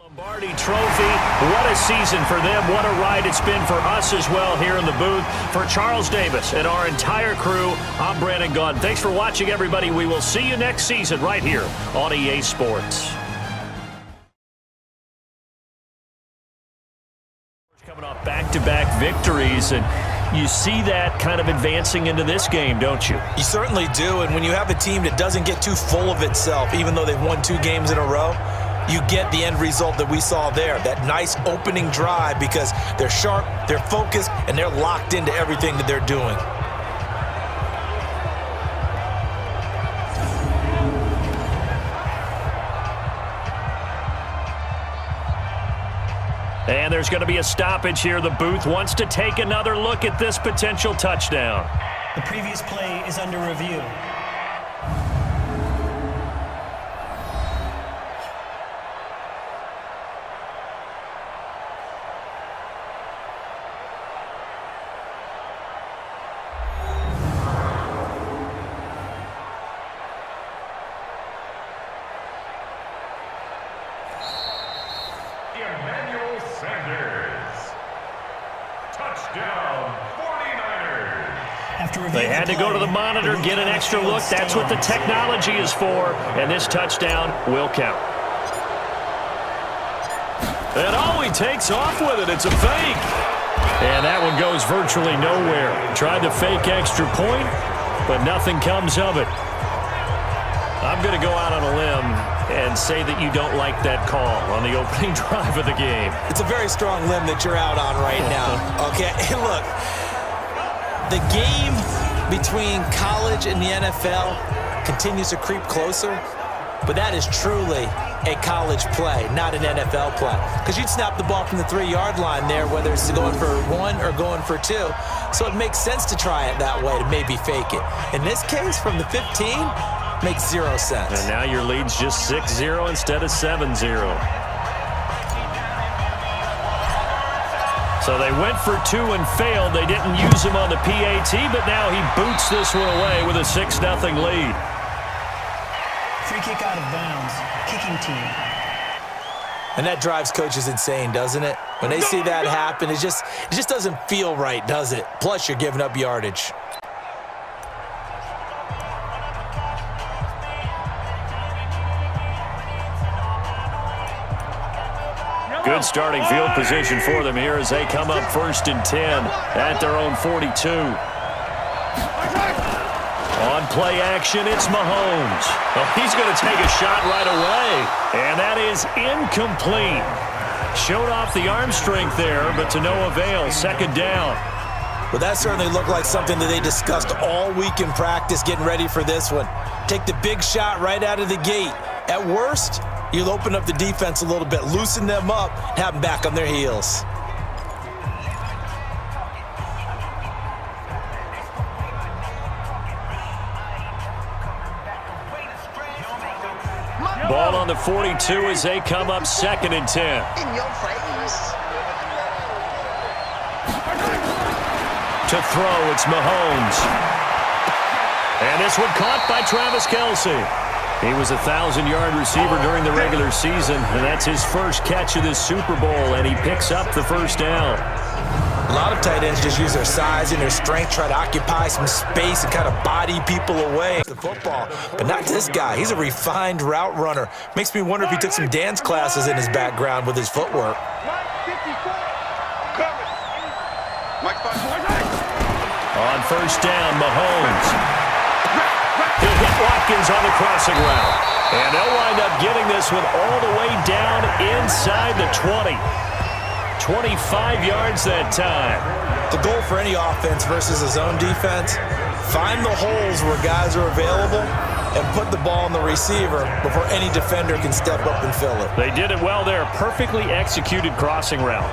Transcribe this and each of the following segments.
Lombardi Trophy, what a season for them. What a ride it's been for us as well here in the booth. For Charles Davis and our entire crew, I'm Brandon Gunn. Thanks for watching, everybody. We will see you next season right here on EA Sports. Coming off back-to-back victories, and you see that kind of advancing into this game, don't you? You certainly do, and when you have a team that doesn't get too full of itself, even though they've won 2 games in a row, you get the end result that we saw there, that nice opening drive, because they're sharp, they're focused, and they're locked into everything that they're doing. And there's going to be a stoppage here. The booth wants to take another look at this potential touchdown. The previous play is under review. They had to go to the monitor, get an extra look. That's what the technology is for, and this touchdown will count. And he takes off with it. It's a fake. And that one goes virtually nowhere. Tried to fake extra point, but nothing comes of it. I'm going to go out on a limb and say that you don't like that call on the opening drive of the game. It's a very strong limb that you're out on right now. Okay, hey, look. The game between college and the NFL continues to creep closer, but that is truly a college play, not an NFL play. Because you'd snap the ball from the 3-yard line there, whether it's going for 1 or going for 2. So it makes sense to try it that way, to maybe fake it. In this case, from the 15, makes 0 sense. And now your lead's just 6-0 instead of 7-0. So they went for 2 and failed. They didn't use him on the PAT, but now he boots this one away with a 6-0 lead. Free kick out of bounds. Kicking team. And that drives coaches insane, doesn't it? When they see that happen, it just doesn't feel right, does it? Plus, you're giving up yardage. Good starting field position for them here as they come up 1st and 10 at their own 42. On play action, it's Mahomes. Well, he's going to take a shot right away, and that is incomplete. Showed off the arm strength there, but to no avail. 2nd down. Well, that certainly looked like something that they discussed all week in practice getting ready for this one. Take the big shot right out of the gate. At worst, you'll open up the defense a little bit, loosen them up, and have them back on their heels. Ball on the 42 as they come up 2nd and 10. In your face. To throw, it's Mahomes. And this one caught by Travis Kelce. He was a 1,000-yard receiver during the regular season, and that's his first catch of this Super Bowl, and he picks up the 1st down. A lot of tight ends just use their size and their strength, try to occupy some space and kind of body people away from the football. But not this guy. He's a refined route runner. Makes me wonder if he took some dance classes in his background with his footwork. On 1st down, Mahomes. He'll hit Watkins on the crossing route. And they'll wind up getting this one all the way down inside the 20. 25 yards that time. The goal for any offense versus a zone defense, find the holes where guys are available and put the ball on the receiver before any defender can step up and fill it. They did it well there. Perfectly executed crossing route.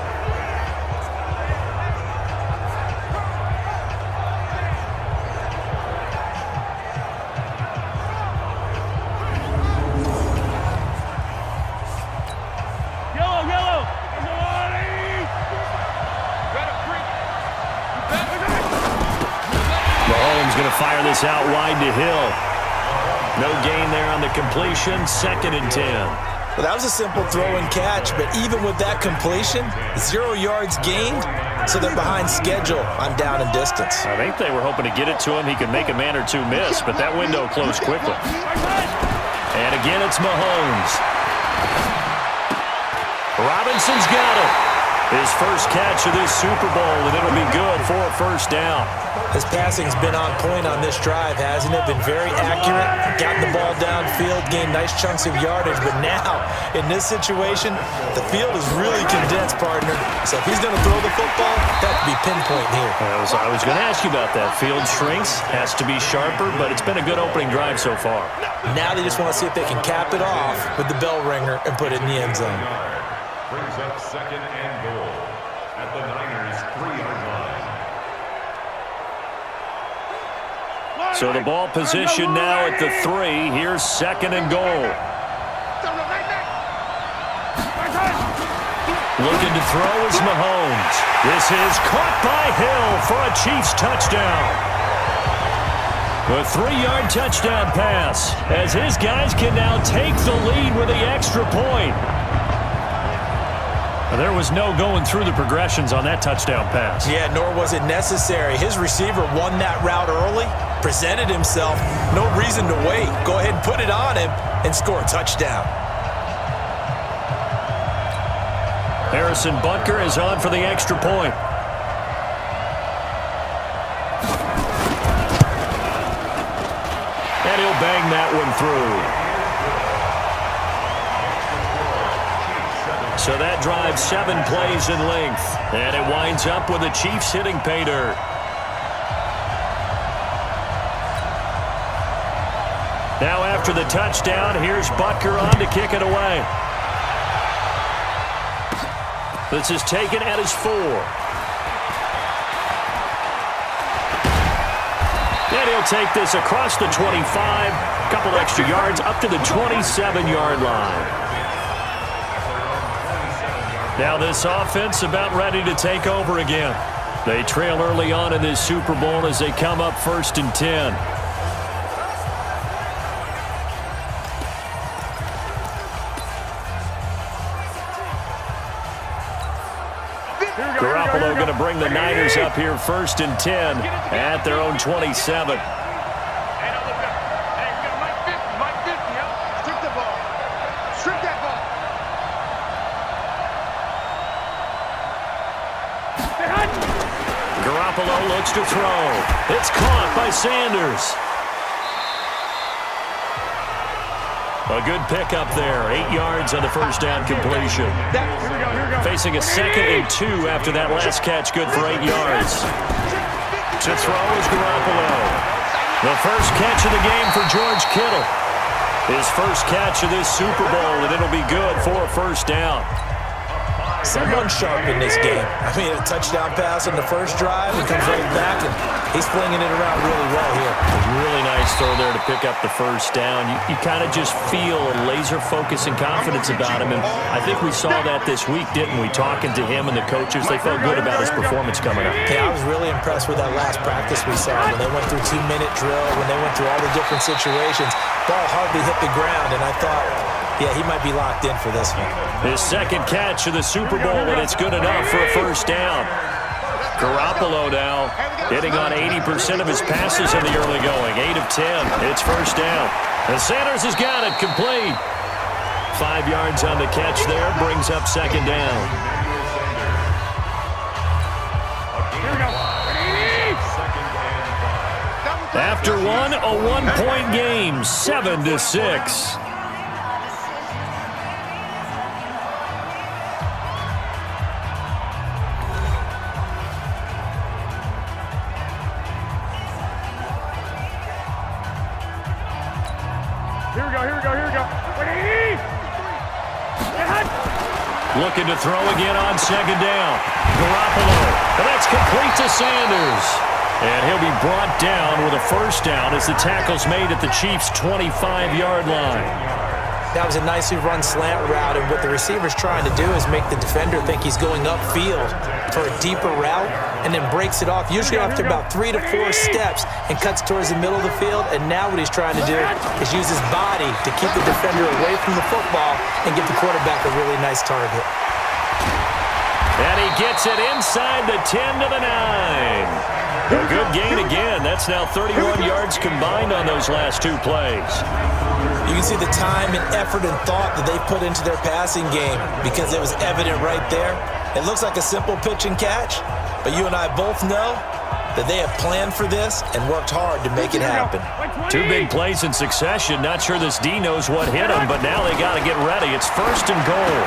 Going to fire this out wide to Hill. No gain there on the completion. 2nd and 10. Well, that was a simple throw and catch, but even with that completion, 0 yards gained, so they're behind schedule on down and distance. I think they were hoping to get it to him. He could make a man or two miss, but that window closed quickly. And again, it's Mahomes. Robinson's got it. His first catch of this Super Bowl, and it'll be good for a first down. His passing's been on point on this drive, hasn't it? Been very accurate, gotten the ball downfield, gained nice chunks of yardage. But now, in this situation, the field is really condensed, partner. So if he's going to throw the football, that could be pinpoint here. I was going to ask you about that. Field shrinks, has to be sharper, but it's been a good opening drive so far. Now they just want to see if they can cap it off with the bell ringer and put it in the end zone. Brings up second and goal at the Niners' 3-yard line. So the ball position now at the 3. Here's second and goal. Looking to throw is Mahomes. This is caught by Hill for a Chiefs touchdown. A 3-yard touchdown pass as his guys can now take the lead with the extra point. There was no going through the progressions on that touchdown pass. Yeah, nor was it necessary. His receiver won that route early, presented himself. No reason to wait. Go ahead and put it on him and score a touchdown. Harrison Butker is on for the extra point. And he'll bang that one through. So that drives 7 plays in length. And it winds up with the Chiefs hitting pay dirt. Now after the touchdown, here's Butker on to kick it away. This is taken at his 4. And he'll take this across the 25. Couple extra yards up to the 27-yard line. Now this offense about ready to take over again. They trail early on in this Super Bowl as they come up 1st and 10. Garoppolo going to bring the Niners up here 1st and 10 at their own 27. Garoppolo looks to throw. It's caught by Sanders. A good pickup there. 8 yards on the first down completion. Facing a 2nd and 2 after that last catch. Good for 8 yards. To throw is Garoppolo. The first catch of the game for George Kittle. His first catch of this Super Bowl, and it'll be good for a first down. Someone sharp in this game. I mean, a touchdown pass on the first drive and comes right back, and he's flinging it around really well here. Really nice throw there to pick up the first down. You kind of just feel a laser focus and confidence about him, and I think we saw that this week, didn't we? Talking to him and the coaches, they felt good about his performance coming up. Yeah, I was really impressed with that last practice we saw when they went through 2-minute drill, when they went through all the different situations. Ball hardly hit the ground, and I thought, yeah, he might be locked in for this one. His second catch of the Super Bowl, and it's good enough for a first down. Garoppolo now hitting on 80% of his passes in the early going. 8 of 10. It's first down. And Sanders has got it complete. 5 yards on the catch there. Brings up second down. After one, a 1-point game. 7-6. Looking to throw again on second down. Garoppolo. And that's complete to Sanders. And he'll be brought down with a first down as the tackle's made at the Chiefs' 25-yard line. That was a nicely run slant route, and what the receiver's trying to do is make the defender think he's going upfield for a deeper route, and then breaks it off, usually after about 3 to 4 steps, and cuts towards the middle of the field. And now what he's trying to do is use his body to keep the defender away from the football and give the quarterback a really nice target. And he gets it inside the 10 to the 9. A good gain again. That's now 31 yards combined on those last 2 plays. You can see the time and effort and thought that they put into their passing game because it was evident right there. It looks like a simple pitch and catch, but you and I both know that they have planned for this and worked hard to make it happen. 2 big plays in succession. Not sure this D knows what hit him, but now they got to get ready. It's 1st and goal.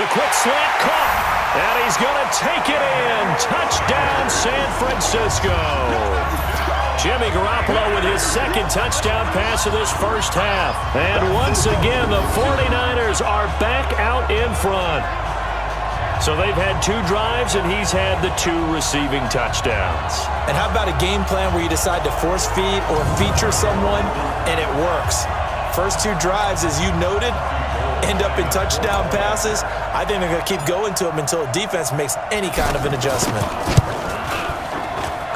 The quick slant caught, and he's going to take it in. Touchdown, San Francisco. Jimmy Garoppolo with his 2nd touchdown pass of this first half. And once again, the 49ers are back out in front. So they've had 2 drives, and he's had the 2 receiving touchdowns. And how about a game plan where you decide to force feed or feature someone, and it works? First 2 drives, as you noted, end up in touchdown passes. I think they're going to keep going to them until the defense makes any kind of an adjustment.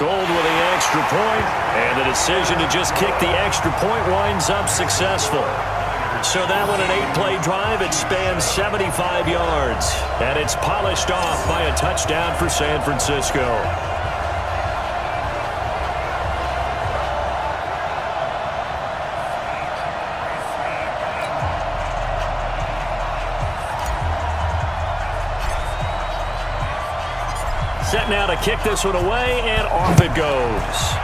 Gold with the extra point, and the decision to just kick the extra point winds up successful. So that one, an 8-play drive, it spans 75 yards, and it's polished off by a touchdown for San Francisco. Set now to kick this one away, and off it goes.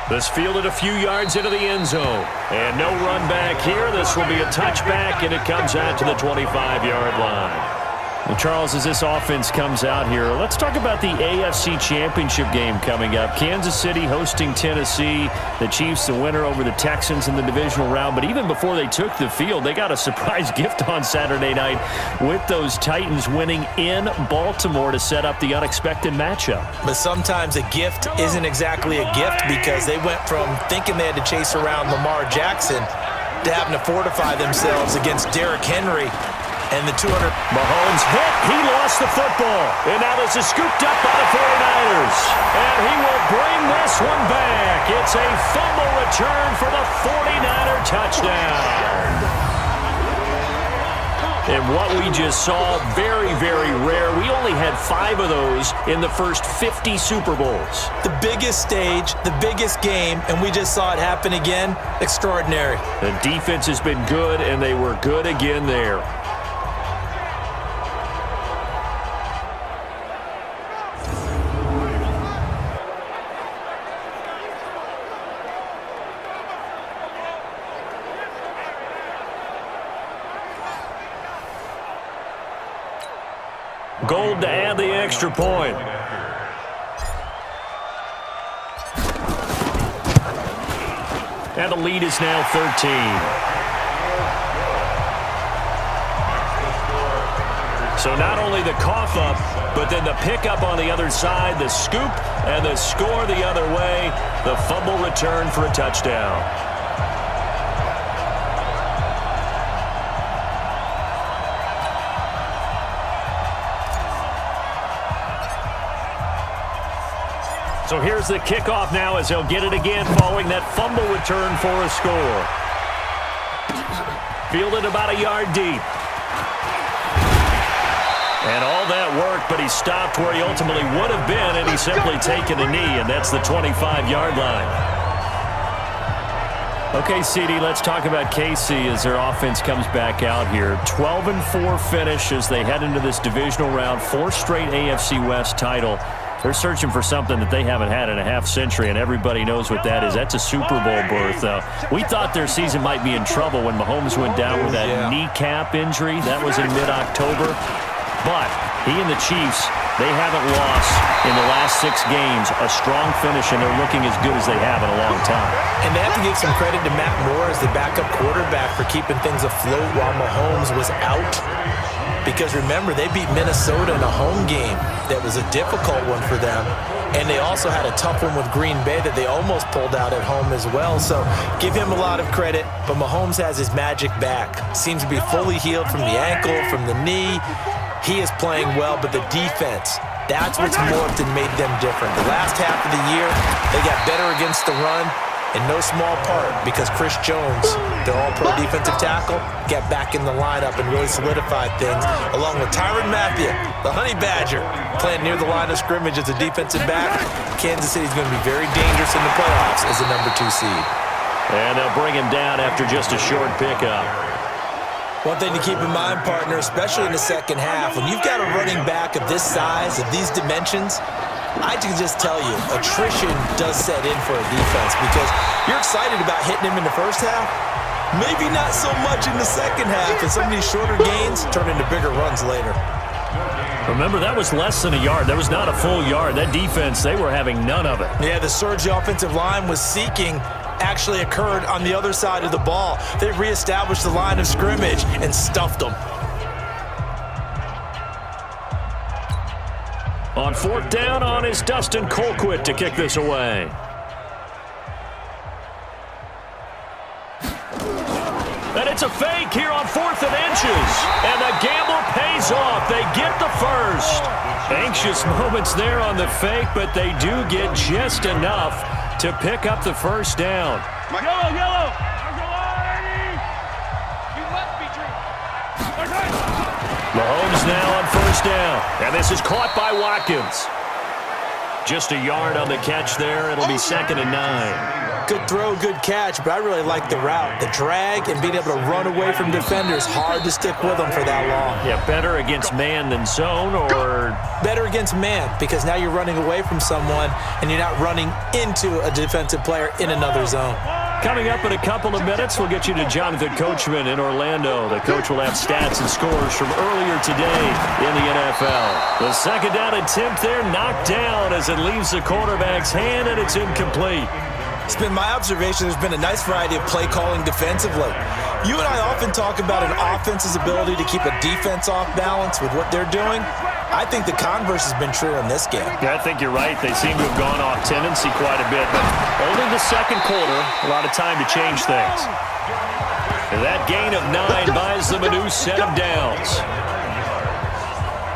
This fielded a few yards into the end zone. And no run back here. This will be a touchback, and it comes out to the 25-yard line. Well, Charles, as this offense comes out here, let's talk about the AFC Championship game coming up. Kansas City hosting Tennessee. The Chiefs the winner over the Texans in the divisional round. But even before they took the field, they got a surprise gift on Saturday night with those Titans winning in Baltimore to set up the unexpected matchup. But sometimes a gift isn't exactly a gift because they went from thinking they had to chase around Lamar Jackson to having to fortify themselves against Derrick Henry. And the 200. Mahomes hit. He lost the football. And now this is scooped up by the 49ers. And he will bring this one back. It's a fumble return for the 49er touchdown. And what we just saw, very, very rare. We only had 5 of those in the first 50 Super Bowls. The biggest stage, the biggest game, and we just saw it happen again. Extraordinary. The defense has been good, and they were good again there. Gold to add the extra point. And the lead is now 13. So not only the cough up, but then the pickup on the other side, the scoop, and the score the other way. The fumble return for a touchdown. So here's the kickoff now as they'll get it again following that fumble return for a score. Fielded about a yard deep. And all that work, but he stopped where he ultimately would have been, and he's simply taken a knee, and that's the 25-yard line. Okay, CD, let's talk about KC as their offense comes back out here. 12-4 finish as they head into this divisional round, 4th straight AFC West title. They're searching for something that they haven't had in a half-century, and everybody knows what that is. That's a Super Bowl berth. We thought their season might be in trouble when Mahomes went down with that kneecap injury. That was in mid-October. But he and the Chiefs, they haven't lost in the last 6 games. A strong finish, and they're looking as good as they have in a long time. And they have to give some credit to Matt Moore as the backup quarterback for keeping things afloat while Mahomes was out. Because remember, they beat Minnesota in a home game that was a difficult one for them. and they also had a tough one with Green Bay that they almost pulled out at home as well. So give him a lot of credit, but Mahomes has his magic back. Seems to be fully healed from the ankle, from the knee. He is playing well, but the defense, that's what's morphed and made them different. The last half of the year, they got better against the run, in no small part because Chris Jones, their all-pro defensive tackle, got back in the lineup and really solidified things, along with Tyrann Mathieu, the Honey Badger, playing near the line of scrimmage as a defensive back. Kansas City's going to be very dangerous in the playoffs as the number 2 seed. And they'll bring him down after just a short pickup. One thing to keep in mind, partner, especially in the second half, when you've got a running back of this size, of these dimensions, I can just tell you, attrition does set in for a defense because you're excited about hitting him in the first half. Maybe not so much in the second half, and some of these shorter gains turn into bigger runs later. Remember, that was less than a yard. That was not a full yard. That defense, they were having none of it. Yeah, the surge the offensive line was seeking actually occurred on the other side of the ball. They reestablished the line of scrimmage and stuffed them. On 4th down on is Dustin Colquitt to kick this away. And it's a fake here on 4th and inches. And the gamble pays off. They get the first. Anxious moments there on the fake, but they do get just enough to pick up the first down. Yellow. Mahomes now on 1st down. And this is caught by Watkins. Just a yard on the catch there. It'll be 2nd and 9. Good throw, good catch, but I really like the route. The drag and being able to run away from defenders, hard to stick with them for that long. Yeah, better against man than zone, or? Better against man, because now you're running away from someone and you're not running into a defensive player in another zone. Coming up in a couple of minutes, we'll get you to Jonathan Coachman in Orlando. The coach will have stats and scores from earlier today in the NFL. The 2nd down attempt there knocked down as it leaves the quarterback's hand, and it's incomplete. It's been my observation there's been a nice variety of play calling defensively. You and I often talk about an offense's ability to keep a defense off balance with what they're doing. I think the converse has been true in this game. Yeah, I think you're right. They seem to have gone off tendency quite a bit, but only the 2nd quarter, a lot of time to change things. And that gain of 9 buys them a new set of downs.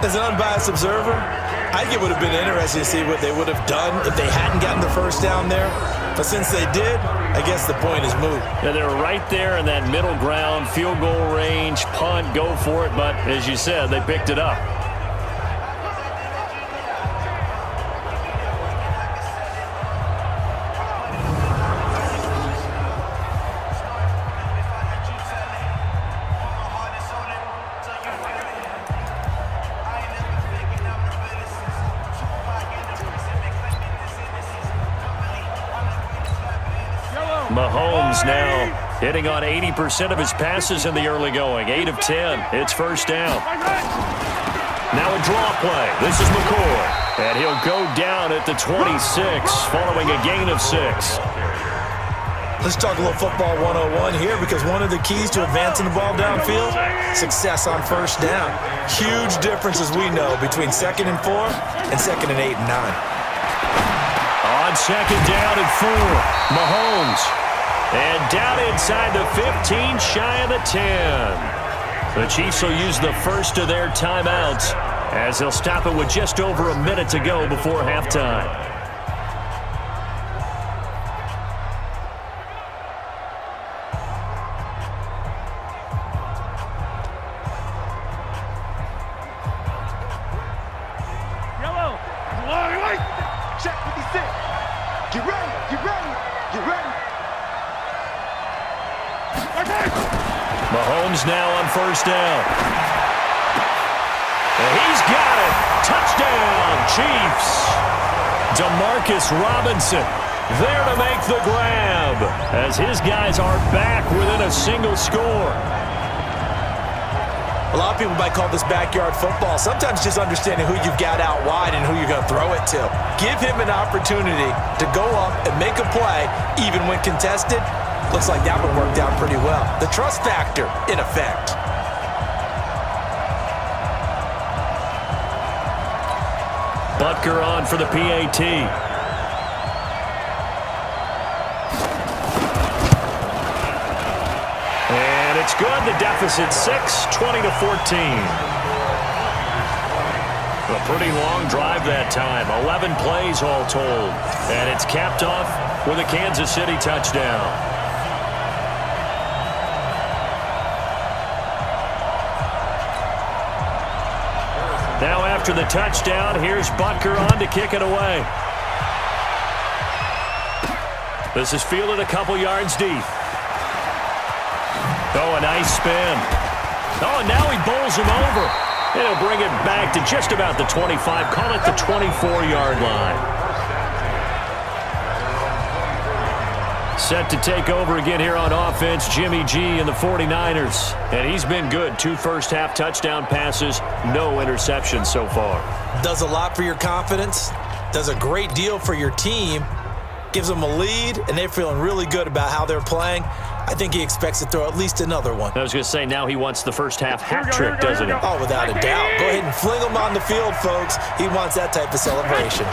As an unbiased observer, I think it would have been interesting to see what they would have done if they hadn't gotten the first down there. But since they did, I guess the point is moot. Yeah, they were right there in that middle ground, field goal range, punt, go for it. But as you said, they picked it up. Mahomes now hitting on 80% of his passes in the early going. 8 of 10. It's 1st down. Now a draw play. This is McCoy. And he'll go down at the 26 following a gain of 6. Let's talk a little football 101 here, because one of the keys to advancing the ball downfield, success on 1st down. Huge difference, as we know, between 2nd and 4 and 2nd and 8 and 9. On 2nd down and 4, Mahomes. And down inside the 15, shy of the 10. The Chiefs will use the first of their timeouts as they'll stop it with just over a minute to go before halftime. Mahomes now on 1st down. And he's got it. Touchdown, Chiefs. Demarcus Robinson there to make the grab as his guys are back within a single score. A lot of people might call this backyard football. Sometimes just understanding who you've got out wide and who you're going to throw it to. Give him an opportunity to go up and make a play, even when contested. Looks like that one worked out pretty well. The trust factor in effect. Butker on for the PAT. And it's good. The deficit 6, 20-14. A pretty long drive that time. 11 plays all told. And it's capped off with a Kansas City touchdown. Now after the touchdown, here's Butker on to kick it away. This is fielded a couple yards deep. Oh, a nice spin. Oh, and now he bowls him over. And he'll bring it back to just about the 25. Call it the 24-yard line. Set to take over again here on offense, Jimmy G and the 49ers. And he's been good. 2 first-half touchdown passes, no interceptions so far. Does a lot for your confidence. Does a great deal for your team. Gives them a lead, and they're feeling really good about how they're playing. I think he expects to throw at least another one. I was going to say, now he wants the first-half hat trick, doesn't he? Oh, without a doubt. Go ahead and fling him on the field, folks. He wants that type of celebration.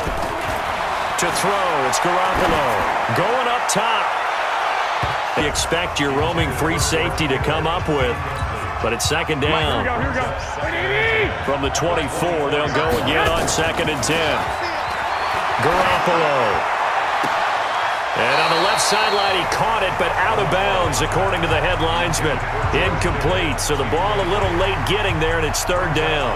To throw, it's Garoppolo. Going up top. You expect your roaming free safety to come up with, but it's second down. Here we go. From the 24, they'll go again on 2nd and 10. Garoppolo. And on the left sideline, he caught it, but out of bounds, according to the head linesman. Incomplete, so the ball a little late getting there, and it's 3rd down.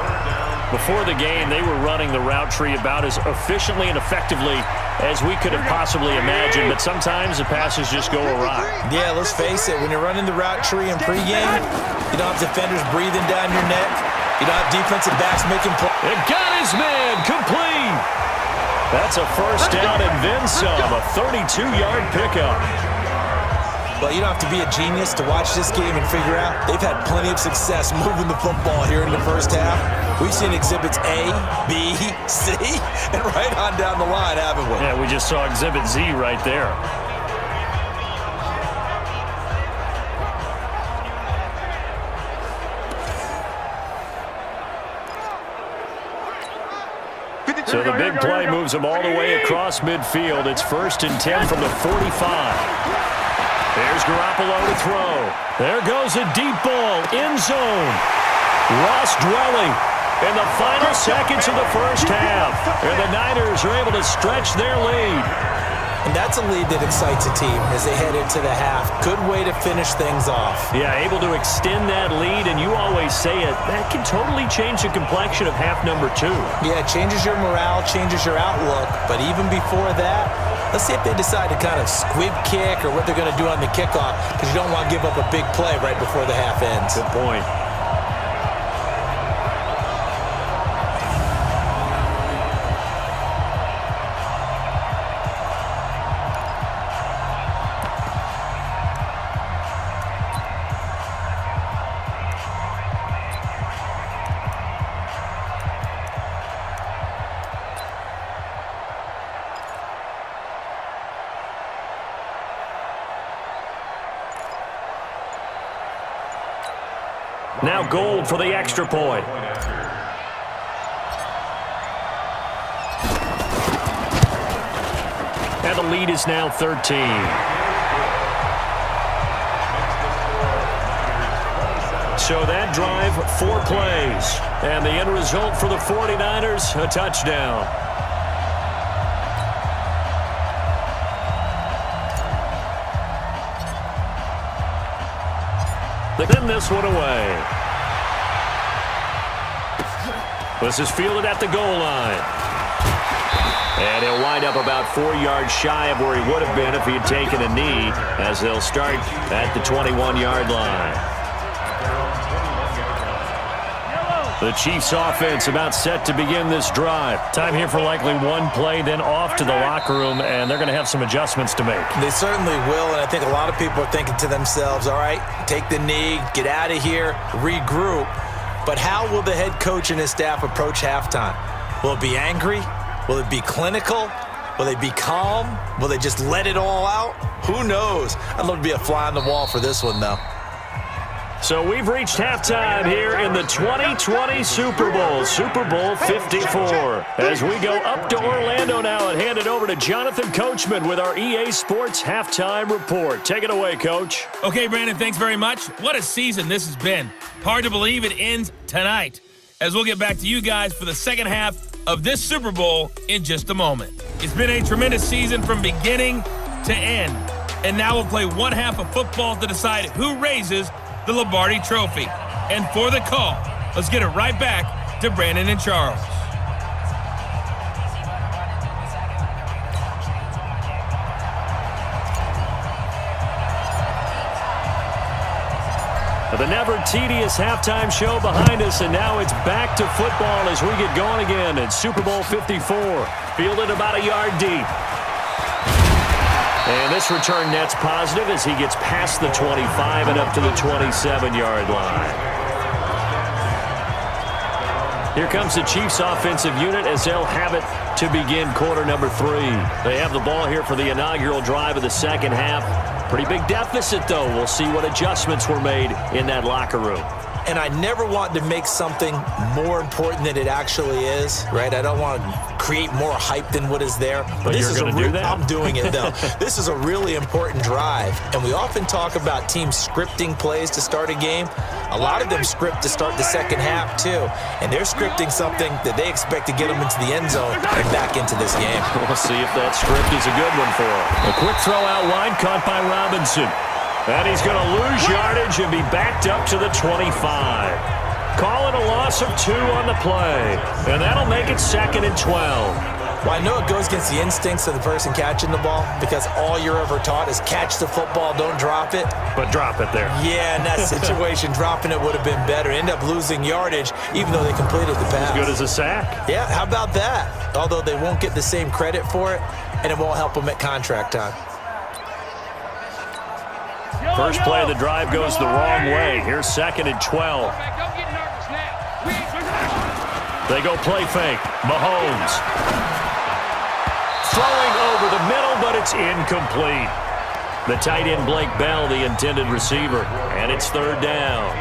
Before the game, they were running the route tree about as efficiently and effectively as we could have possibly imagined, but sometimes the passes just go awry. Yeah, let's face it, when you're running the route tree in pregame, you don't have defenders breathing down your neck. You don't have defensive backs making plays. It got his man, complete. That's a first down and then some, a 32-yard pickup. Well, you don't have to be a genius to watch this game and figure out they've had plenty of success moving the football here in the first half. We've seen exhibits A, B, C, and right on down the line, haven't we? Yeah, we just saw exhibit Z right there. So the big play moves him all the way across midfield. It's 1st and 10 from the 45. There's Garoppolo to throw. There goes a deep ball, end zone. Ross dwelling in the final seconds of the first half. And the Niners are able to stretch their lead. And that's a lead that excites a team as they head into the half. Good way to finish things off. Yeah, able to extend that lead, and you always say it, that can totally change the complexion of half number 2. Yeah, it changes your morale, changes your outlook. But even before that, let's see if they decide to kind of squib kick or what they're going to do on the kickoff, because you don't want to give up a big play right before the half ends. Good point. Now Gold for the extra point. And the lead is now 13. So that drive, 4 plays. And the end result for the 49ers, a touchdown. Then this one away. This is fielded at the goal line. And he'll wind up about 4 yards shy of where he would have been if he had taken a knee, as they'll start at the 21-yard line. The Chiefs offense about set to begin this drive. Time here for likely one play, then off to the locker room, and they're going to have some adjustments to make. They certainly will, and I think a lot of people are thinking to themselves, all right, take the knee, get out of here, regroup. But how will the head coach and his staff approach halftime? Will it be angry? Will it be clinical? Will they be calm? Will they just let it all out? Who knows? I'd love to be a fly on the wall for this one, though. So we've reached halftime here in the 2020 Super Bowl, Super Bowl 54. As we go up to Orlando now and hand it over to Jonathan Coachman with our EA Sports Halftime Report. Take it away, Coach. Okay, Brandon, thanks very much. What a season this has been. Hard to believe it ends tonight, as we'll get back to you guys for the second half of this Super Bowl in just a moment. It's been a tremendous season from beginning to end, and now we'll play one half of football to decide who raises the Lombardi Trophy. And for the call, let's get it right back to Brandon and Charles. The never-tedious halftime show behind us, and now it's back to football as we get going again in Super Bowl 54. Fielded about a yard deep. And this return net's positive as he gets past the 25 and up to the 27-yard line. Here comes the Chiefs offensive unit as they'll have it to begin quarter number 3. They have the ball here for the inaugural drive of the second half. Pretty big deficit, though. We'll see what adjustments were made in that locker room. And I never want to make something more important than it actually is, right? I don't want to create more hype than what is there. But this you're going to do that? I'm doing it, though. This is a really important drive. And we often talk about teams scripting plays to start a game. A lot of them script to start the second half, too. And they're scripting something that they expect to get them into the end zone and back into this game. We'll see if that script is a good one for them. A quick throw out wide, caught by Robinson. And he's going to lose yardage and be backed up to the 25. Calling a loss of 2 on the play. And that'll make it 2nd and 12. Well, I know it goes against the instincts of the person catching the ball because all you're ever taught is catch the football, don't drop it. But drop it there. Yeah, in that situation, dropping it would have been better. End up losing yardage even though they completed the pass. As good as a sack. Yeah, how about that? Although they won't get the same credit for it, and it won't help them at contract time. First play of the drive goes the wrong way. Here's 2nd and 12. They go play fake. Mahomes. Throwing over the middle, but it's incomplete. The tight end, Blake Bell, the intended receiver. And it's 3rd down.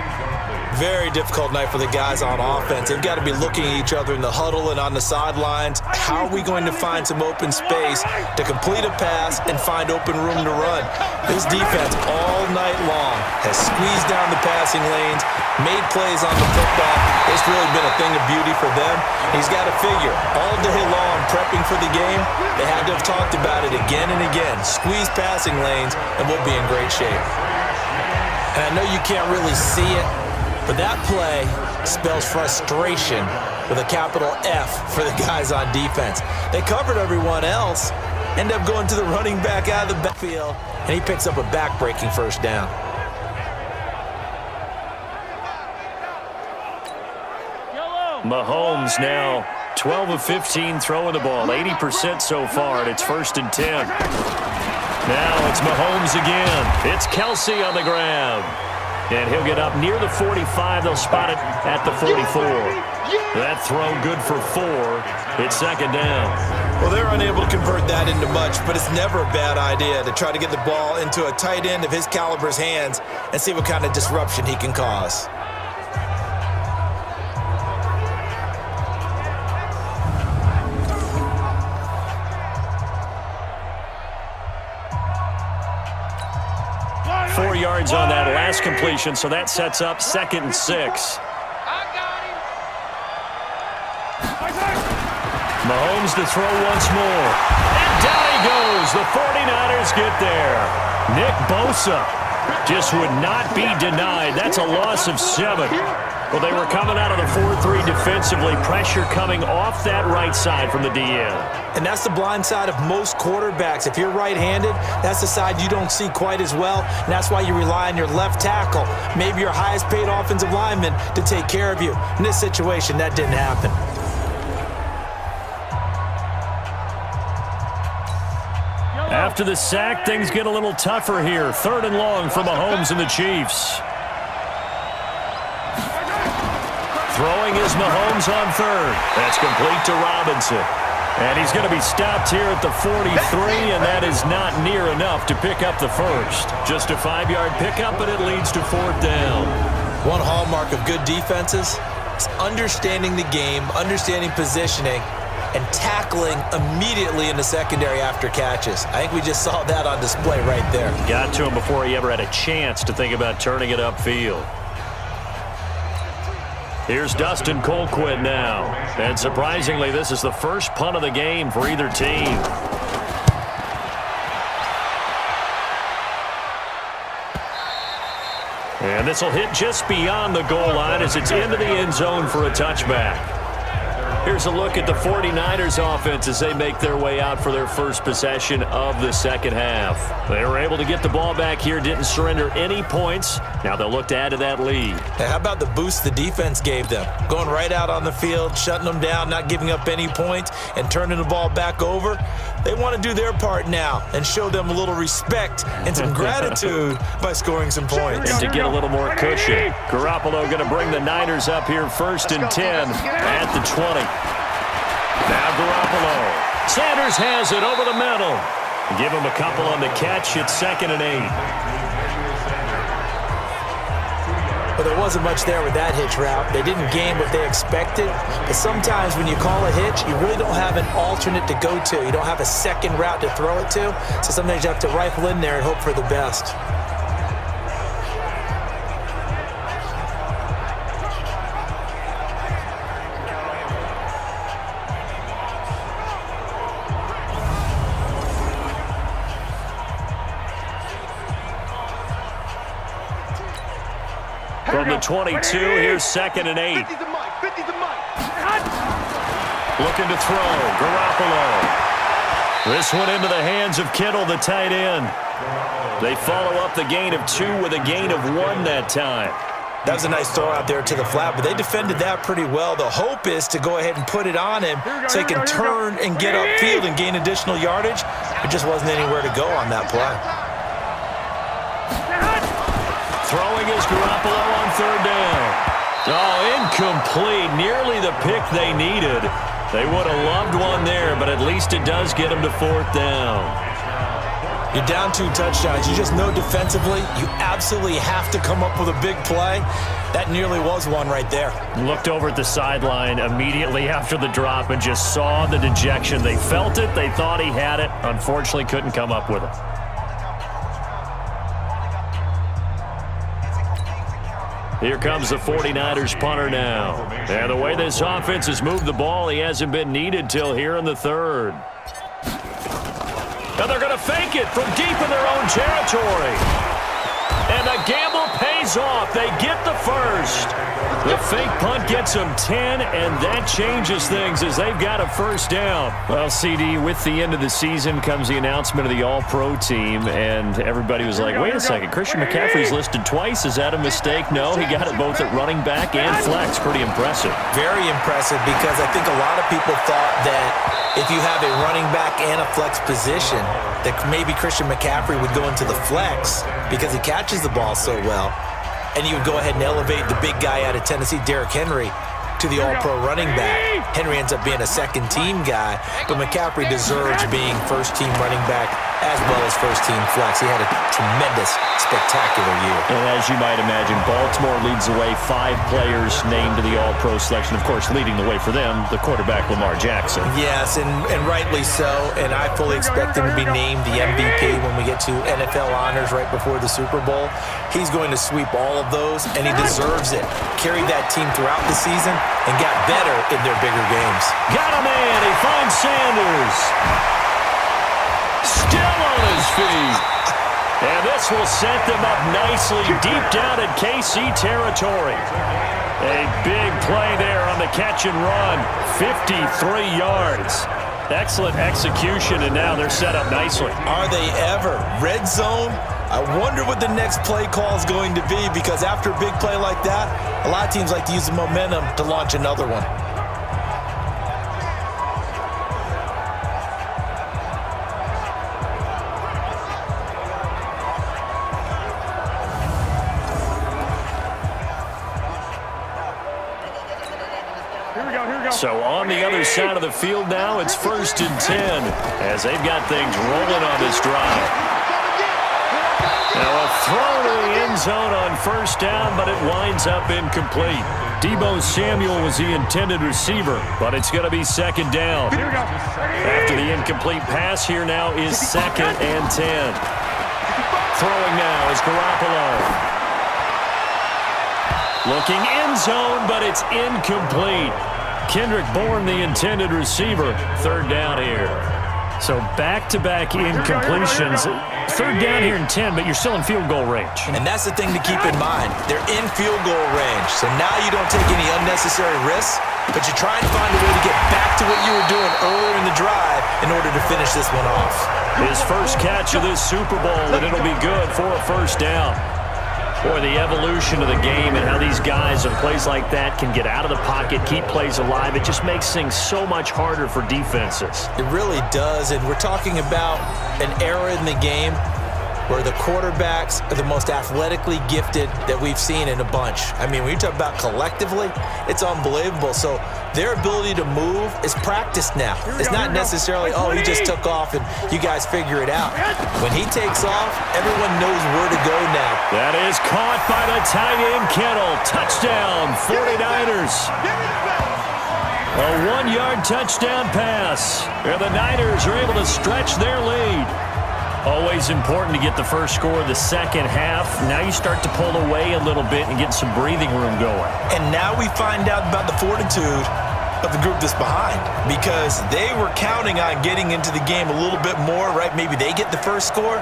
Very difficult night for the guys on offense. They've got to be looking at each other in the huddle and on the sidelines. How are we going to find some open space to complete a pass and find open room to run? This defense all night long has squeezed down the passing lanes, made plays on the football. It's really been a thing of beauty for them. He's got to figure all day long prepping for the game, they had to have talked about it again and again. Squeeze passing lanes and we'll be in great shape. And I know you can't really see it, but that play spells frustration with a capital F for the guys on defense. They covered everyone else, end up going to the running back out of the backfield, and he picks up a back-breaking first down. Mahomes now 12 of 15 throwing the ball, 80% so far, and it's 1st and 10. Now it's Mahomes again. It's Kelsey on the ground. And he'll get up near the 45. They'll spot it at the 44. That throw good for 4. It's 2nd down. Well, they're unable to convert that into much, but it's never a bad idea to try to get the ball into a tight end of his caliber's hands and see what kind of disruption he can cause. Yards on that last completion, so that sets up 2nd and 6. Mahomes to throw once more. And down he goes. The 49ers get there. Nick Bosa just would not be denied. That's a loss of 7. Well, they were coming out of the 4-3 defensively. Pressure coming off that right side from the DN. And that's the blind side of most quarterbacks. If you're right-handed, that's the side you don't see quite as well. And that's why you rely on your left tackle, maybe your highest-paid offensive lineman, to take care of you. In this situation, that didn't happen. After the sack, things get a little tougher here. 3rd and long for Mahomes and the Chiefs. Throwing is Mahomes on 3rd. That's complete to Robinson. And he's going to be stopped here at the 43, and that is not near enough to pick up the first. Just a 5-yard pickup, and it leads to 4th down. One hallmark of good defenses is understanding the game, understanding positioning, and tackling immediately in the secondary after catches. I think we just saw that on display right there. Got to him before he ever had a chance to think about turning it upfield. Here's Dustin Colquitt now. And surprisingly, this is the first punt of the game for either team. And this will hit just beyond the goal line as it's into the end zone for a touchback. Here's a look at the 49ers offense as they make their way out for their first possession of the second half. They were able to get the ball back here, didn't surrender any points. Now they'll look to add to that lead. Hey, how about the boost the defense gave them? Going right out on the field, shutting them down, not giving up any points, and turning the ball back over. They want to do their part now and show them a little respect and some gratitude by scoring some points. And to get a little more cushion, Garoppolo going to bring the Niners up here 1st and 10 at the 20. Now Garoppolo. Sanders has it over the middle. Give him a couple on the catch. It's 2nd and 8. But there wasn't much there with that hitch route. They didn't gain what they expected. But sometimes when you call a hitch, you really don't have an alternate to go to. You don't have a second route to throw it to. So sometimes you have to rifle in there and hope for the best. From the 22, here's 2nd and 8. Looking to throw, Garoppolo. This one into the hands of Kittle, the tight end. They follow up the gain of 2 with a gain of 1 that time. That was a nice throw out there to the flat, but they defended that pretty well. The hope is to go ahead and put it on him so he can turn and get upfield and gain additional yardage. It just wasn't anywhere to go on that play. Throwing is Garoppolo on 3rd down. Oh, incomplete. Nearly the pick they needed. They would have loved one there, but at least it does get them to 4th down. You're down 2 touchdowns. You just know defensively you absolutely have to come up with a big play. That nearly was one right there. Looked over at the sideline immediately after the drop and just saw the dejection. They felt it. They thought he had it. Unfortunately, couldn't come up with it. Here comes the 49ers punter now. And the way this offense has moved the ball, he hasn't been needed till here in the 3rd. And they're going to fake it from deep in their own territory. And the gamble pays off. They get the first. The fake punt gets them 10, and that changes things as they've got a 1st down. Well, CD, with the end of the season comes the announcement of the All-Pro team, and everybody was like, wait a second, Christian McCaffrey's listed twice. Is that a mistake? No, he got it both at running back and flex. Pretty impressive. Very impressive because I think a lot of people thought that if you have a running back and a flex position, that maybe Christian McCaffrey would go into the flex because he catches the ball so well. And you would go ahead and elevate the big guy out of Tennessee, Derrick Henry, to the All-Pro running back. Henry ends up being a 2nd-team guy, but McCaffrey deserves being 1st-team running back as well as 1st-team flex. He had a tremendous, spectacular year. And as you might imagine, Baltimore leads the way. 5 players named to the All-Pro selection. Of course, leading the way for them, the quarterback Lamar Jackson. Yes, and rightly so. And I fully expect him to be named the MVP when we get to NFL honors right before the Super Bowl. He's going to sweep all of those, and he deserves it. Carried that team throughout the season and got better in their bigger games. Got a man. He finds Sanders. Still on his feet. And this will set them up nicely deep down in KC territory. A big play there on the catch and run. 53 yards. Excellent execution, and now they're set up nicely. Are they ever? Red zone? I wonder what the next play call is going to be, because after a big play like that, a lot of teams like to use the momentum to launch another one. Here we go. So on the other side of the field now, it's 1st and 10 as they've got things rolling on this drive. Now a throw to the end zone on 1st down, but it winds up incomplete. Deebo Samuel was the intended receiver, but it's going to be 2nd down. After the incomplete pass, here now is 2nd and 10. Throwing now is Garoppolo. Looking end zone, but it's incomplete. Kendrick Bourne, the intended receiver. 3rd down here. So back-to-back incompletions. 3rd down here in 10, but you're still in field goal range. And that's the thing to keep in mind. They're in field goal range. So now you don't take any unnecessary risks, but you try and find a way to get back to what you were doing earlier in the drive in order to finish this one off. His first catch of this Super Bowl, and it'll be good for a 1st down. Boy, the evolution of the game and how these guys in plays like that can get out of the pocket, keep plays alive, it just makes things so much harder for defenses. It really does, and we're talking about an era in the game where the quarterbacks are the most athletically gifted that we've seen in a bunch. I mean, when you talk about collectively, it's unbelievable. So their ability to move is practiced now. It's not necessarily, oh, he just took off and you guys figure it out. When he takes off, everyone knows where to go now. That is caught by the tight end, Kittle. Touchdown, 49ers. A 1-yard touchdown pass. And the Niners are able to stretch their lead. Always important to get the first score of the second half. Now you start to pull away a little bit and get some breathing room going. And now we find out about the fortitude of the group that's behind, because they were counting on getting into the game a little bit more, right? Maybe they get the first score.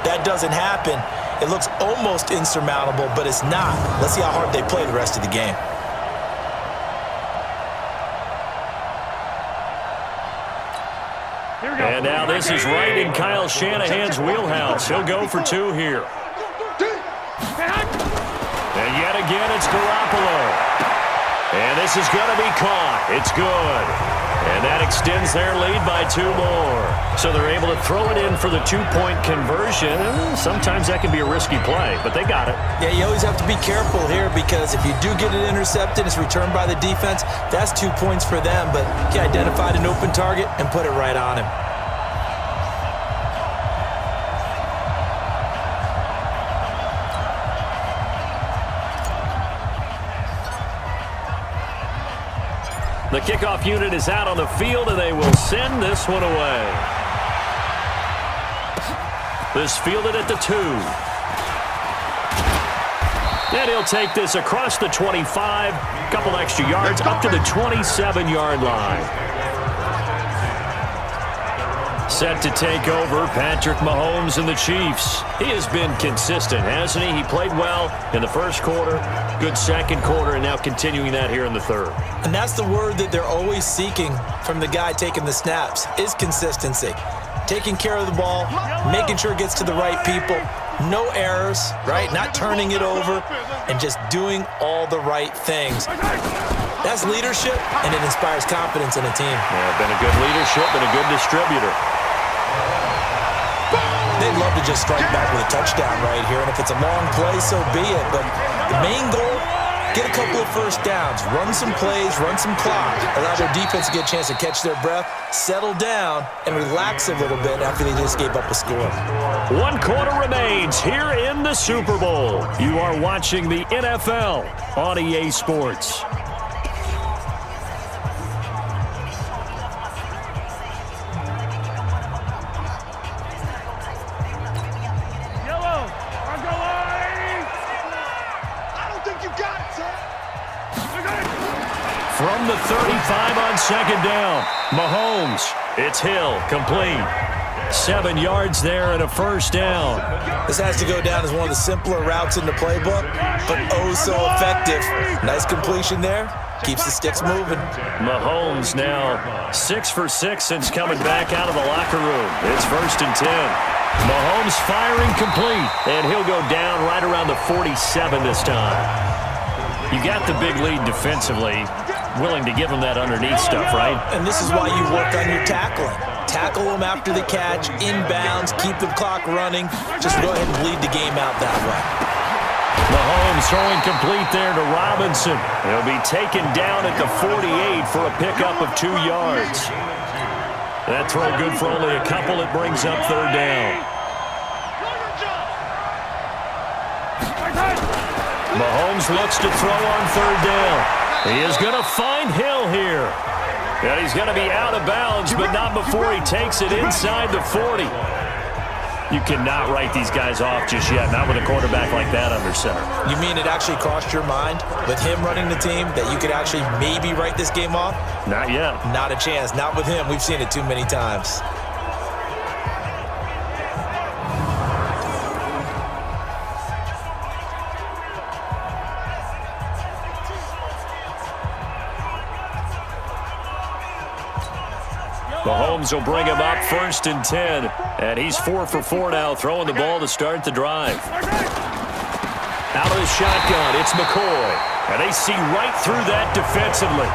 That doesn't happen. It looks almost insurmountable, but it's not. Let's see how hard they play the rest of the game. And now this is right in Kyle Shanahan's wheelhouse. He'll go for 2 here. And yet again, it's Garoppolo. And this is going to be caught. It's good. And that extends their lead by 2 more. So they're able to throw it in for the 2-point conversion. Sometimes that can be a risky play, but they got it. Yeah, you always have to be careful here, because if you do get it intercepted, it's returned by the defense, that's 2 points for them. But he identified an open target and put it right on him. The kickoff unit is out on the field, and they will send this one away. This fielded at the 2. And he'll take this across the 25, couple extra yards, up to the 27-yard line. Set to take over, Patrick Mahomes and the Chiefs. He has been consistent, hasn't he? He played well in the first quarter, good second quarter, and now continuing that here in the third. And that's the word that they're always seeking from the guy taking the snaps, is consistency. Taking care of the ball, making sure it gets to the right people, no errors, right? Not turning it over, and just doing all the right things. That's leadership, and it inspires confidence in a team. Yeah, been a good leadership and a good distributor. They'd love to just strike back with a touchdown right here, and if it's a long play, so be it. But the main goal, get a couple of first downs, run some plays, run some clock, allow their defense to get a chance to catch their breath, settle down, and relax a little bit after they just gave up a score. 1 quarter remains here in the Super Bowl. You are watching the NFL on EA Sports. From the 35 on second down, Mahomes, it's Hill, complete. 7 yards there and a first down. This has to go down as one of the simpler routes in the playbook, but oh so effective. Nice completion there. Keeps the sticks moving. Mahomes now 6 for 6 since coming back out of the locker room. It's 1st and 10. Mahomes firing complete, and he'll go down right around the 47 this time. You got the big lead defensively, willing to give him that underneath stuff, right? And this is why you work on your tackling. Tackle them after the catch, inbounds, keep the clock running. Just go ahead and bleed the game out that way. Mahomes throwing complete there to Robinson. He'll be taken down at the 48 for a pickup of 2 yards. That throw good for only a couple. It brings up third down. Mahomes looks to throw on third down. He is going to find Hill here. And he's going to be out of bounds, but not before he takes it inside the 40. You cannot write these guys off just yet, not with a quarterback like that under center. You mean it actually crossed your mind with him running the team that you could actually maybe write this game off? Not yet. Not a chance. Not with him. We've seen it too many times. Mahomes will bring him up 1st and 10. And he's 4 for 4 now, throwing the ball to start the drive. Out of the shotgun, it's McCoy. And they see right through that defensively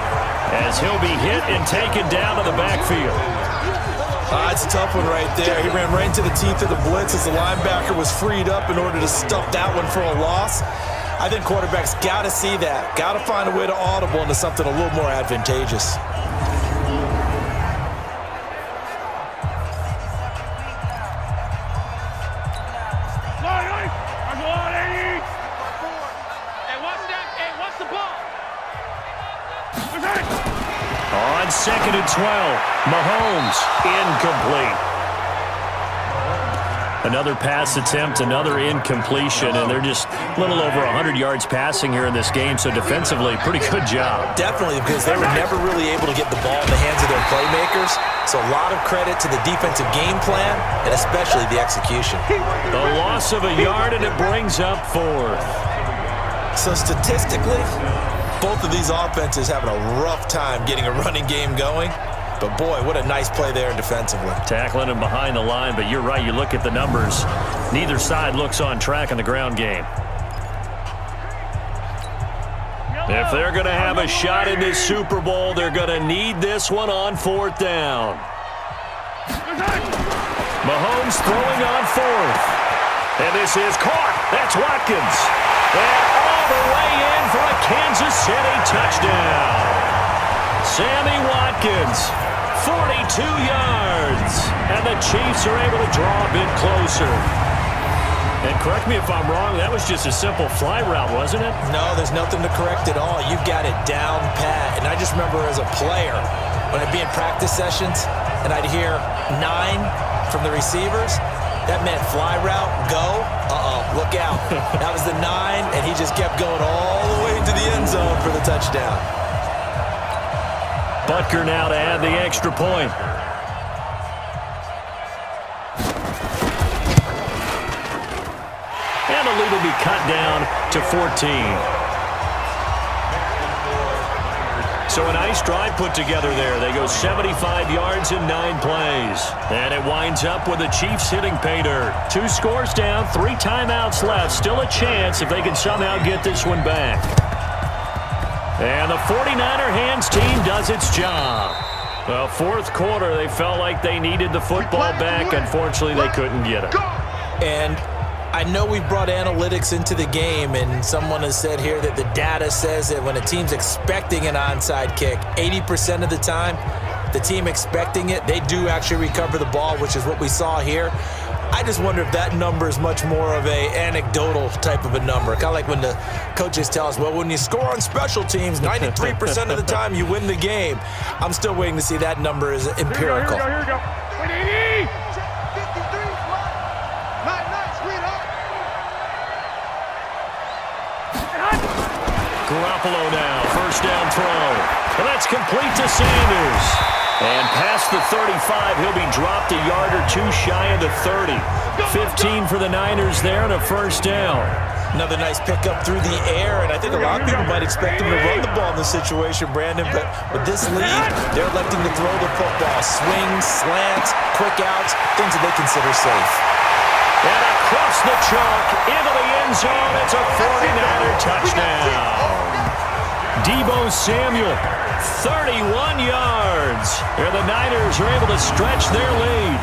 as he'll be hit and taken down to the backfield. It's a tough one right there. He ran right into the teeth of the blitz as the linebacker was freed up in order to stuff that one for a loss. I think quarterbacks got to see that. Got to find a way to audible into something a little more advantageous. On 2nd and 12, Mahomes incomplete. Another pass attempt, another incompletion, and they're just a little over 100 yards passing here in this game, so defensively, pretty good job. Definitely, because they were never really able to get the ball in the hands of their playmakers, so a lot of credit to the defensive game plan, and especially the execution. The loss of a yard, and it brings up 4th. So statistically, both of these offenses having a rough time getting a running game going. But, boy, what a nice play there defensively. Tackling him behind the line, but you're right. You look at the numbers. Neither side looks on track in the ground game. If they're going to have a shot in this Super Bowl, they're going to need this one on 4th down. Mahomes throwing on 4th. And this is caught. That's Watkins. And all the way in for a Kansas City touchdown. Sammy Watkins, 42 yards. And the Chiefs are able to draw a bit closer. And correct me if I'm wrong, that was just a simple fly route, wasn't it? No, there's nothing to correct at all. You've got it down pat. And I just remember as a player, when I'd be in practice sessions, and I'd hear 9 from the receivers, that meant fly route, go, look out. That was the 9, and he just kept going all the way to the end zone for the touchdown. Butker now to add the extra point. And the lead will be cut down to 14. So a nice drive put together there. They go 75 yards in 9 plays. And it winds up with the Chiefs hitting pay dirt. 2 scores down, 3 timeouts left. Still a chance if they can somehow get this one back. And the 49er hands team does its job. Well, 4th quarter, they felt like they needed the football back. Unfortunately, they couldn't get it. And I know we've brought analytics into the game, and someone has said here that the data says that when a team's expecting an onside kick, 80% of the time, the team expecting it, they do actually recover the ball, which is what we saw here. I just wonder if that number is much more of a anecdotal type of a number. Kind of like when the coaches tell us, well, when you score on special teams, 93% of the time you win the game. I'm still waiting to see that number is empirical. Here we go. Garoppolo now, 1st down throw. And that's complete to Sanders. And past the 35, he'll be dropped a yard or 2 shy of the 30. 15 for the Niners there and a 1st down. Another nice pickup through the air, and I think a lot of people might expect him to run the ball in this situation, Brandon, but with this lead, they're electing to throw the football. Swings, slants, quick outs, things that they consider safe. And across the chalk, into the end zone, it's a 49er touchdown. Deebo Samuel, 31 yards. And the Niners are able to stretch their lead.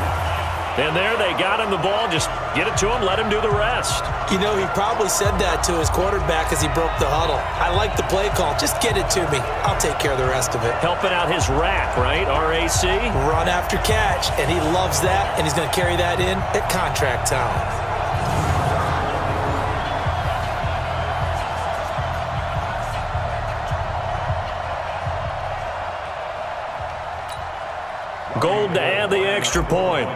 And there they got him the ball. Just get it to him, let him do the rest. You know, he probably said that to his quarterback as he broke the huddle. I like the play call. Just get it to me. I'll take care of the rest of it. Helping out his rack, right? RAC. Run after catch, and he loves that, and he's going to carry that in at contract time. Gold to add the extra point.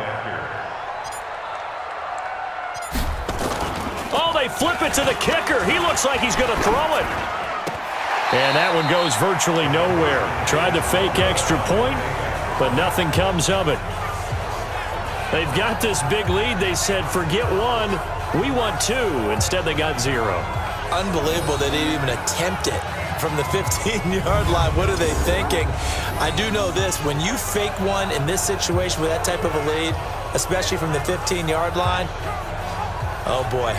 Oh, they flip it to the kicker. He looks like he's going to throw it. And that one goes virtually nowhere. Tried to fake extra point, but nothing comes of it. They've got this big lead. They said, forget one, we want two. Instead, they got zero. Unbelievable they didn't even attempt it from the 15-yard line. What are they thinking? I do know this. When you fake one in this situation with that type of a lead, especially from the 15-yard line, oh, boy.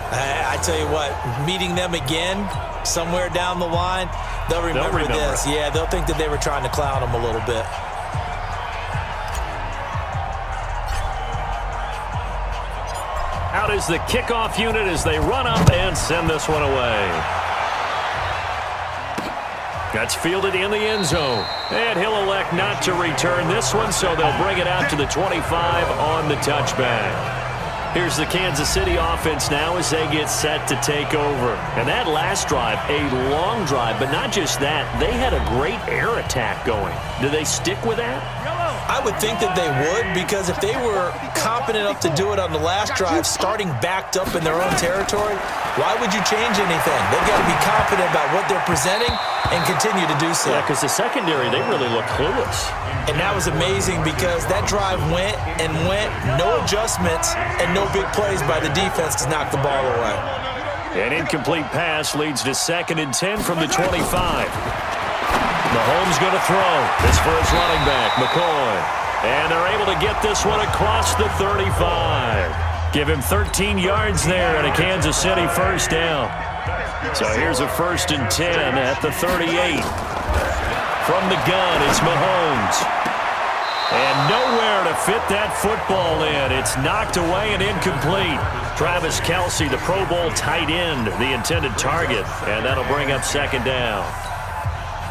I tell you what, meeting them again somewhere down the line, they'll remember this. Yeah, they'll think that they were trying to clown them a little bit. Out is the kickoff unit as they run up and send this one away. That's fielded in the end zone. And he'll elect not to return this one, so they'll bring it out to the 25 on the touchback. Here's the Kansas City offense now as they get set to take over. And that last drive, a long drive, but not just that. They had a great air attack going. Do they stick with that? I would think that they would, because if they were competent enough to do it on the last drive, starting backed up in their own territory, why would you change anything? They've got to be confident about what they're presenting and continue to do so. Yeah, because the secondary, they really look clueless. And that was amazing because that drive went and went, no adjustments and no big plays by the defense to knock the ball away. An incomplete pass leads to 2nd and 10 from the 25. Mahomes going to throw. This for his running back, McCoy. And they're able to get this one across the 35. Give him 13 yards there and a Kansas City first down. So here's a 1st and 10 at the 38. From the gun, it's Mahomes. And nowhere to fit that football in. It's knocked away and incomplete. Travis Kelce, the Pro Bowl tight end, the intended target. And that'll bring up 2nd down.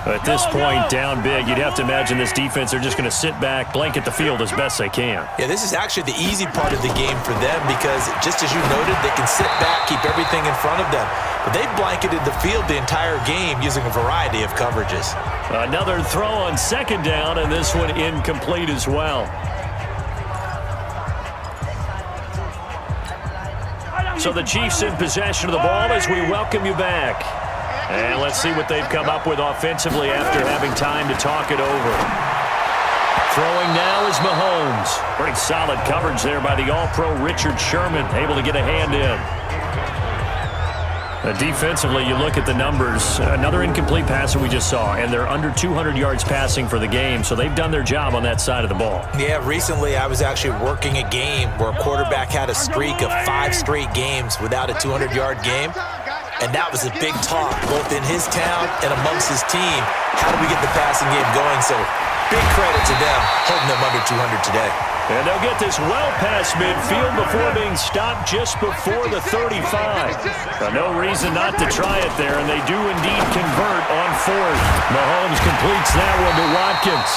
At this point, down big, you'd have to imagine this defense, they're just going to sit back, blanket the field as best they can. Yeah, this is actually the easy part of the game for them because, just as you noted, they can sit back, keep everything in front of them. But they've blanketed the field the entire game using a variety of coverages. Another throw on 2nd down, and this one incomplete as well. So the Chiefs in possession of the ball as we welcome you back. And let's see what they've come up with offensively after having time to talk it over. Throwing now is Mahomes. Pretty solid coverage there by the All-Pro Richard Sherman, able to get a hand in. Defensively, you look at the numbers. Another incomplete pass that we just saw, and they're under 200 yards passing for the game, so they've done their job on that side of the ball. Yeah, recently I was actually working a game where a quarterback had a streak of 5 straight games without a 200-yard game. And that was a big talk, both in his town and amongst his team. How do we get the passing game going? So big credit to them, holding them under 200 today. And they'll get this well past midfield before being stopped just before the 35. No reason not to try it there, and they do indeed convert on 4th. Mahomes completes that one to Watkins.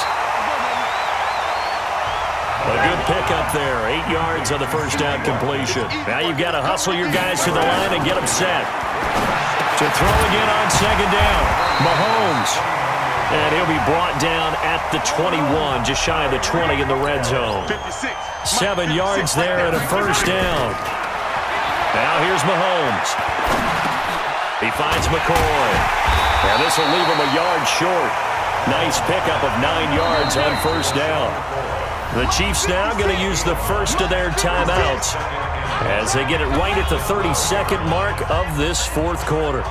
A good pickup there, 8 yards on the first down completion. Now you've got to hustle your guys to the line and get them set. To throw again on 2nd down, Mahomes. And he'll be brought down at the 21, just shy of the 20 in the red zone. 7 yards there and a first down. Now here's Mahomes. He finds McCoy. And this will leave him a yard short. Nice pickup of 9 yards on first down. The Chiefs now going to use the first of their timeouts as they get it right at the 32nd mark of this 4th quarter.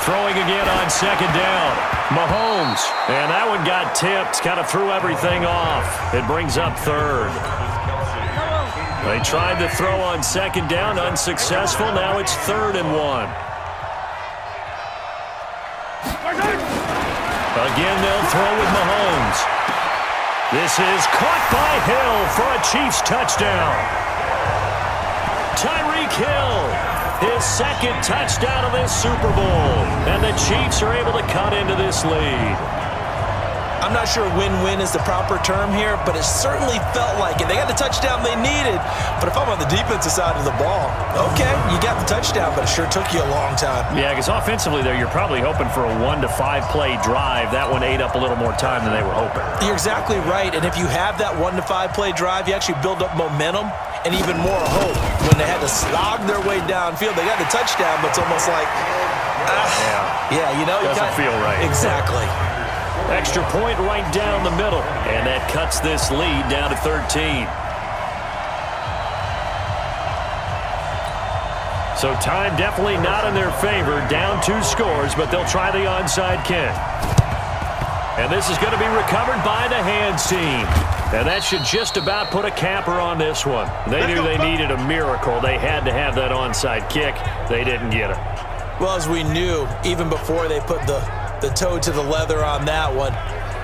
Throwing again on 2nd down. Mahomes. And that one got tipped. Kind of threw everything off. It brings up 3rd. They tried to throw on 2nd down. Unsuccessful. Now it's 3rd and 1. Again, they'll throw with Mahomes. This is caught by Hill for a Chiefs touchdown. Tyreek Hill, his second touchdown of this Super Bowl. And the Chiefs are able to cut into this lead. I'm not sure win-win is the proper term here, but it certainly felt like it. They got the touchdown they needed, but if I'm on the defensive side of the ball, okay, you got the touchdown, but it sure took you a long time. Yeah, because offensively there, you're probably hoping for a 1 to 5 play drive. That one ate up a little more time than they were hoping. You're exactly right, and if you have that 1 to 5 play drive, you actually build up momentum and even more hope. When they had to slog their way downfield, they got the touchdown, but it's almost like, you know, doesn't feel right. Exactly. Extra point right down the middle, and that cuts this lead down to 13. So time definitely not in their favor. Down 2 scores, but they'll try the onside kick. And this is going to be recovered by the hands team. And that should just about put a capper on this one. They knew they needed a miracle. They had to have that onside kick. They didn't get it. Well, as we knew, even before they put the toe to the leather on that one,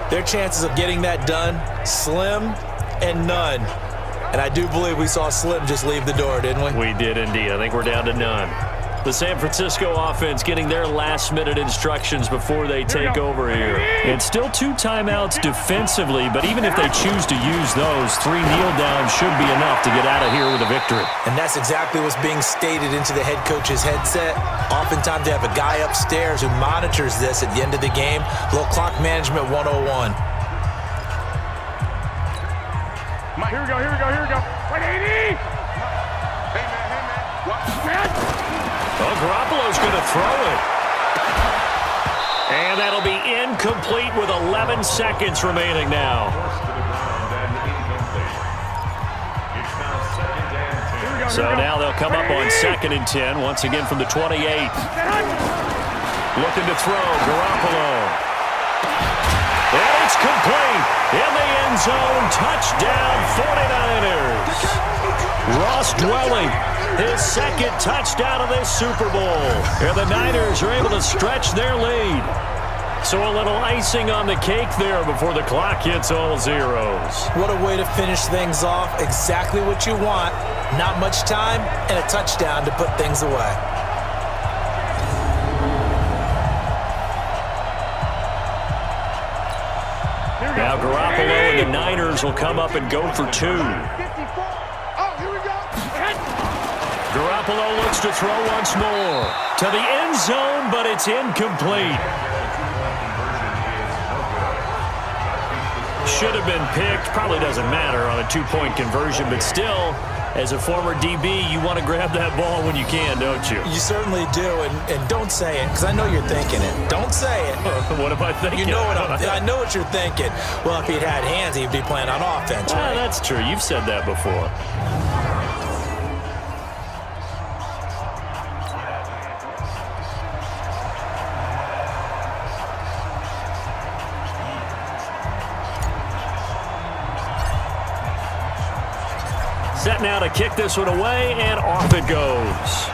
their chances of getting that done, slim and none. And I do believe we saw Slim just leave the door, didn't we? We did indeed. I think we're down to none. The San Francisco offense getting their last-minute instructions before they take over here. And still 2 timeouts defensively, but even if they choose to use those, 3 kneel-downs should be enough to get out of here with a victory. And that's exactly what's being stated into the head coach's headset. Oftentimes they have a guy upstairs who monitors this at the end of the game. A little clock management 101. Here we go. 180! Hey, man. Watch that. Well, Garoppolo's going to throw it. And that'll be incomplete with 11 seconds remaining now. So now they'll come up on 2nd and 10, once again from the 28. Looking to throw, Garoppolo. And it's complete. In the end zone, touchdown 49ers. Ross Dwelling, his second touchdown of this Super Bowl. And the Niners are able to stretch their lead. So a little icing on the cake there before the clock hits all zeros. What a way to finish things off. Exactly what you want. Not much time and a touchdown to put things away. Now Garoppolo and the Niners will come up and go for 2. Garoppolo looks to throw once more. To the end zone, but it's incomplete. Should have been picked. Probably doesn't matter on a 2-point conversion, but still, as a former DB, you want to grab that ball when you can, don't you? You certainly do, and don't say it, because I know you're thinking it. Don't say it. What am I thinking? You know I know what you're thinking. Well, if he'd had hands, he'd be playing on offense, right? That's true. You've said that before. Set now to kick this one away, and off it goes.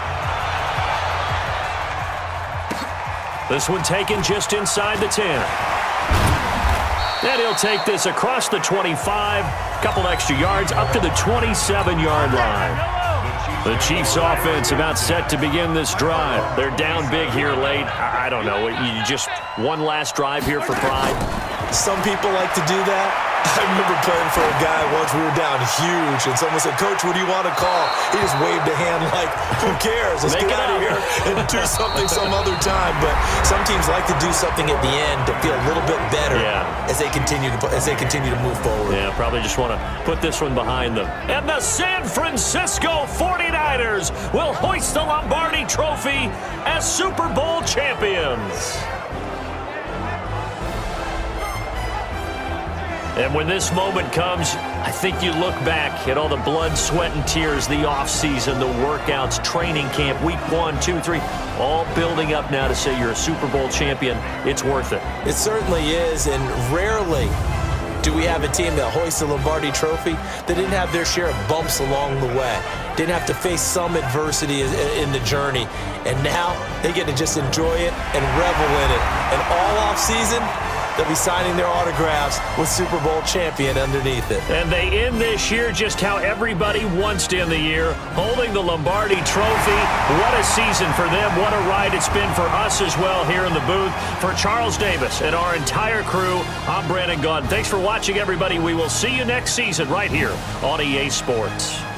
This one taken just inside the 10. And he'll take this across the 25, couple extra yards, up to the 27-yard line. The Chiefs offense about set to begin this drive. They're down big here late. I don't know. You just one last drive here for pride? Some people like to do that. I remember playing for a guy once. We were down huge, and someone said, "Coach, what do you want to call?" He just waved a hand like, "Who cares? Let's get out of here and do something some other time." But some teams like to do something at the end to feel a little bit better as they continue to move forward. Yeah, probably just want to put this one behind them. And the San Francisco 49ers will hoist the Lombardi Trophy as Super Bowl champions. And when this moment comes, I think you look back at all the blood, sweat, and tears, the offseason, the workouts, training camp, week 1, 2, 3, all building up now to say you're a Super Bowl champion. It's worth it. It certainly is, and rarely do we have a team that hoists the Lombardi Trophy that didn't have their share of bumps along the way, didn't have to face some adversity in the journey, and now they get to just enjoy it and revel in it. And all offseason, they'll be signing their autographs with Super Bowl champion underneath it. And they end this year just how everybody wants to end the year, holding the Lombardi Trophy. What a season for them. What a ride it's been for us as well here in the booth. For Charles Davis and our entire crew, I'm Brandon Gaudin. Thanks for watching, everybody. We will see you next season right here on EA Sports.